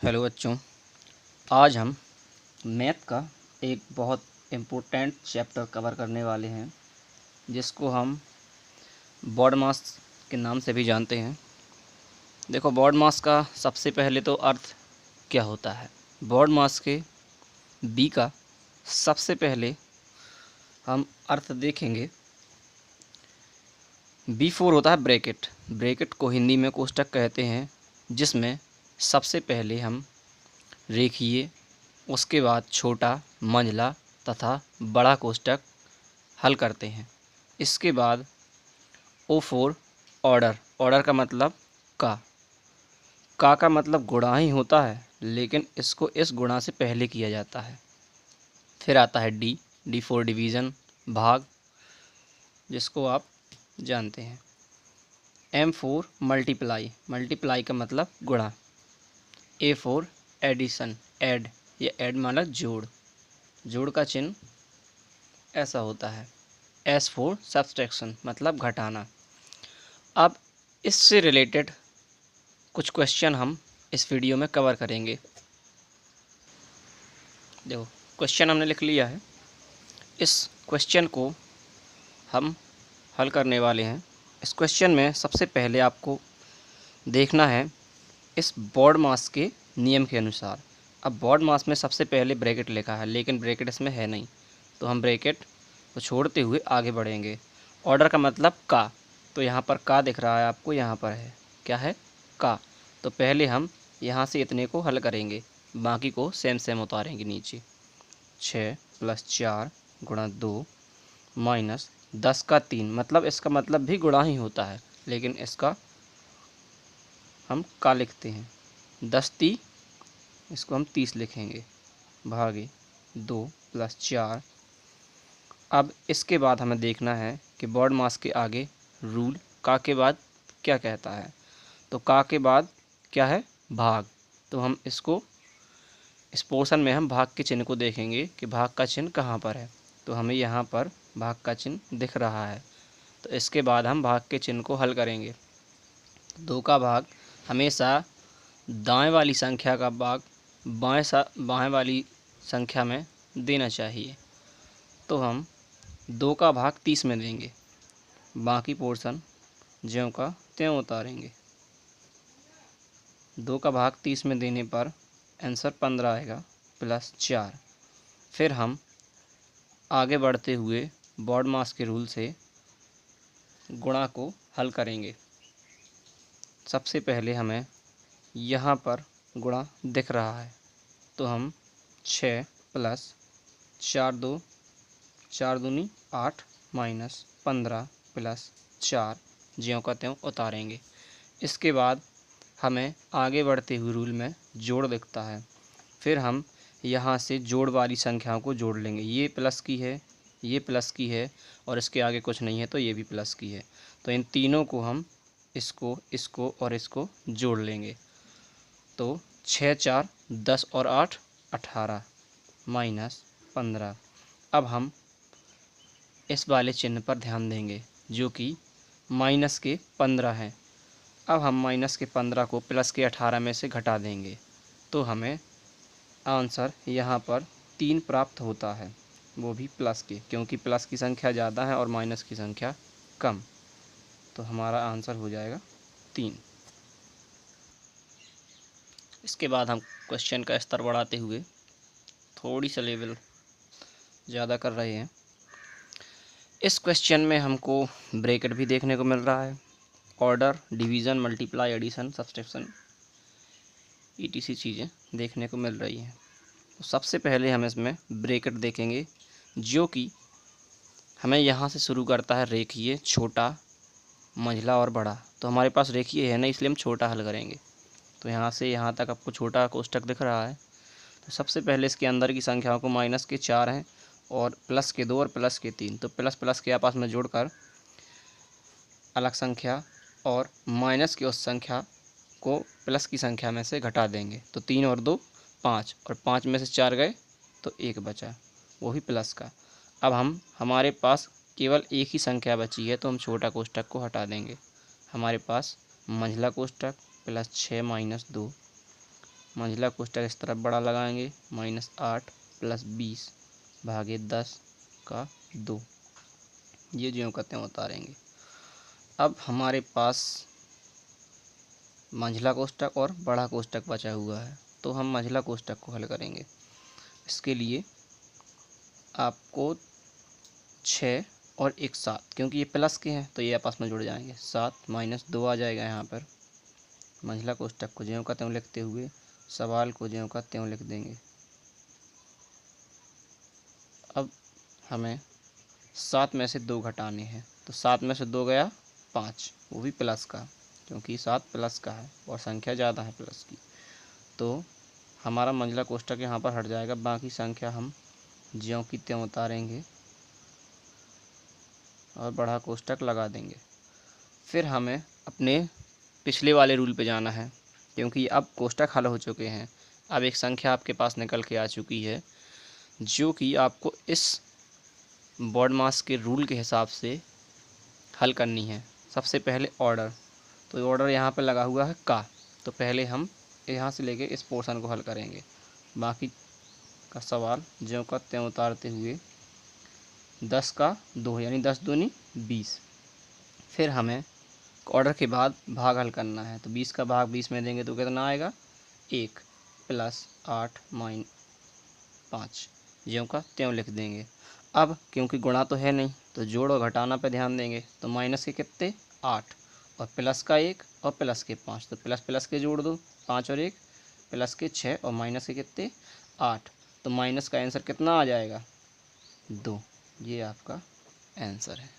Hello बच्चों, आज हम मैथ का एक बहुत इम्पोर्टेंट चैप्टर कवर करने वाले हैं जिसको हम बॉड मास के नाम से भी जानते हैं। देखो, बॉड मास का सबसे पहले तो अर्थ क्या होता है। बॉड मास के बी का सबसे पहले हम अर्थ देखेंगे। B4 होता है ब्रैकेट। ब्रैकेट को हिंदी में कोष्ठक कहते हैं, जिसमें सबसे पहले हम रेखीय, उसके बाद छोटा, मंझला तथा बड़ा कोष्ठक हल करते हैं। इसके बाद O4 ऑर्डर। ऑर्डर का मतलब का मतलब गुणा ही होता है, लेकिन इसको इस गुणा से पहले किया जाता है। फिर आता है D4 डिवीज़न, भाग, जिसको आप जानते हैं। M4 multiply. मल्टीप्लाई का मतलब गुणा। A4 एडिशन, ऐड, या ऐड मतलब जोड़। जोड़ का चिन्ह ऐसा होता है। S4 सब्सट्रैक्शन मतलब घटाना। अब इससे रिलेटेड कुछ क्वेश्चन हम इस वीडियो में कवर करेंगे। देखो, क्वेश्चन हमने लिख लिया है। इस क्वेश्चन को हम हल करने वाले हैं। इस क्वेश्चन में सबसे पहले आपको देखना है इस बॉड मास के नियम के अनुसार। अब बॉड मास में सबसे पहले ब्रैकेट लिखा है, लेकिन ब्रैकेट इसमें है नहीं, तो हम ब्रैकेट को छोड़ते हुए आगे बढ़ेंगे। ऑर्डर का मतलब का, तो यहाँ पर का दिख रहा है आपको, यहाँ पर है, क्या है, का। तो पहले हम यहाँ से इतने को हल करेंगे, बाकी को सेम सेम उतारेंगे नीचे। 6 + 4 × 2 माइनस 10 का 3, मतलब इसका मतलब भी गुणा ही होता है, लेकिन इसका हम का लिखते हैं। 10 × 3, इसको हम 30 लिखेंगे, भागे 2 + 4। अब इसके बाद हमें देखना है कि बॉड मास के आगे रूल का के बाद क्या कहता है। तो का के बाद क्या है, भाग। तो हम इसको, इस पोर्शन में हम भाग के चिन्ह को देखेंगे कि भाग का चिन्ह कहाँ पर है। तो हमें यहाँ पर भाग का चिन्ह दिख रहा है, तो इसके बाद हम भाग के चिन्ह को हल करेंगे। 2 का भाग हमेशा दाएं वाली संख्या का भाग बाएं वाली संख्या में देना चाहिए। तो हम 2 का भाग 30 में देंगे, बाकी पोर्शन ज्यों का त्यों उतारेंगे। 2 का भाग 30 में देने पर आंसर 15 आएगा, +4। फिर हम आगे बढ़ते हुए बॉड मास के रूल से गुणा को हल करेंगे। सबसे पहले हमें यहाँ पर गुणा दिख रहा है, तो हम 6 + 4 दूनी 8 माइनस 15 +4 ज्यों का त्यों उतारेंगे। इसके बाद हमें आगे बढ़ते हुए रूल में जोड़ दिखता है। फिर हम यहाँ से जोड़ वाली संख्याओं को जोड़ लेंगे। ये प्लस की है, ये प्लस की है, और इसके आगे कुछ नहीं है तो ये भी प्लस की है। तो इन तीनों को हम इसको और इसको जोड़ लेंगे। तो 6 × 4 = 10 और 8 = 18 माइनस 15। अब हम इस वाले चिन्ह पर ध्यान देंगे जो कि माइनस के 15 है। अब हम माइनस के 15 को प्लस के 18 में से घटा देंगे, तो हमें आंसर यहाँ पर 3 प्राप्त होता है, वो भी प्लस के, क्योंकि प्लस की संख्या ज़्यादा है और माइनस की संख्या कम। तो हमारा आंसर हो जाएगा 3। इसके बाद हम क्वेश्चन का स्तर बढ़ाते हुए थोड़ी सा लेवल ज़्यादा कर रहे हैं। इस क्वेश्चन में हमको ब्रैकेट भी देखने को मिल रहा है, order, division, multiply, addition, subtraction, ETC चीज़ें देखने को मिल रही हैं। तो सबसे पहले हम इसमें ब्रैकेट देखेंगे, जो कि हमें यहाँ से शुरू करता है रेखीय, छोटा, मंझला और बड़ा। तो हमारे पास रेखीय है ना, इसलिए हम छोटा हल करेंगे। तो यहाँ से यहाँ तक आपको छोटा कोष्ठक दिख रहा है। तो सबसे पहले इसके अंदर की संख्याओं को माइनस के 4 हैं और प्लस के 2 और प्लस के 3, तो प्लस प्लस के आपस में जोड़कर अलग संख्या और माइनस की उस संख्या को प्लस की संख्या में से घटा देंगे। तो 3 और 2 5, और 5 में से 4 गए तो 1 बचा, वो भी प्लस का। अब हमारे पास केवल एक ही संख्या बची है, तो हम छोटा कोष्ठक को हटा देंगे। हमारे पास मंझला कोष्ठक +6 - 2 मंझला कोष्टक इस तरफ बड़ा लगाएंगे, -8 + 20 भागे 10 का 2, ये ज्यों का त्यों उतारेंगे। अब हमारे पास मंझला कोष्टक और बड़ा कोष्टक बचा हुआ है, तो हम मंझला कोष्टक को हल करेंगे। इसके लिए आपको 6 और 1 7, क्योंकि ये प्लस के हैं तो ये आपस में जुड़ जाएंगे, 7 - 2 आ जाएगा यहाँ पर। मंझला कोष्टक को ज्यों का त्यों लिखते हुए सवाल को ज्यों का त्यों लिख देंगे। अब हमें 7 में से 2 घटाने हैं, तो 7 में से 2 गया 5, वो भी प्लस का, क्योंकि 7 प्लस का है और संख्या ज़्यादा है प्लस की, तो हमारा मंझला कोष्टक यहाँ पर हट जाएगा। बाकी संख्या हम ज्यों की त्यों उतारेंगे और बड़ा कोष्टक लगा देंगे। फिर हमें अपने पिछले वाले रूल पे जाना है, क्योंकि अब कोष्टक हल हो चुके हैं। अब एक संख्या आपके पास निकल के आ चुकी है, जो कि आपको इस बॉडमास के रूल के हिसाब से हल करनी है। सबसे पहले ऑर्डर, तो ऑर्डर यहाँ पे लगा हुआ है का, तो पहले हम यहाँ से लेके इस पोर्शन को हल करेंगे। बाकी का सवाल ज्यों का त्यों उतारते हुए 10 का 2 यानी 10 दूनी 20। फिर हमें ऑर्डर के बाद भाग हल करना है, तो 20 का भाग 20 में देंगे तो कितना आएगा 1 + 8 - 5, ज्यों का त्यों लिख देंगे। अब क्योंकि गुणा तो है नहीं, तो जोड़ और घटाना पे ध्यान देंगे, तो माइनस के कितने 8 और प्लस का 1 और प्लस के 5, तो प्लस प्लस के जोड़ दो, 5 और 1 प्लस के 6 और माइनस के कितने 8, तो माइनस का आंसर कितना आ जाएगा 2, ये आपका आंसर है।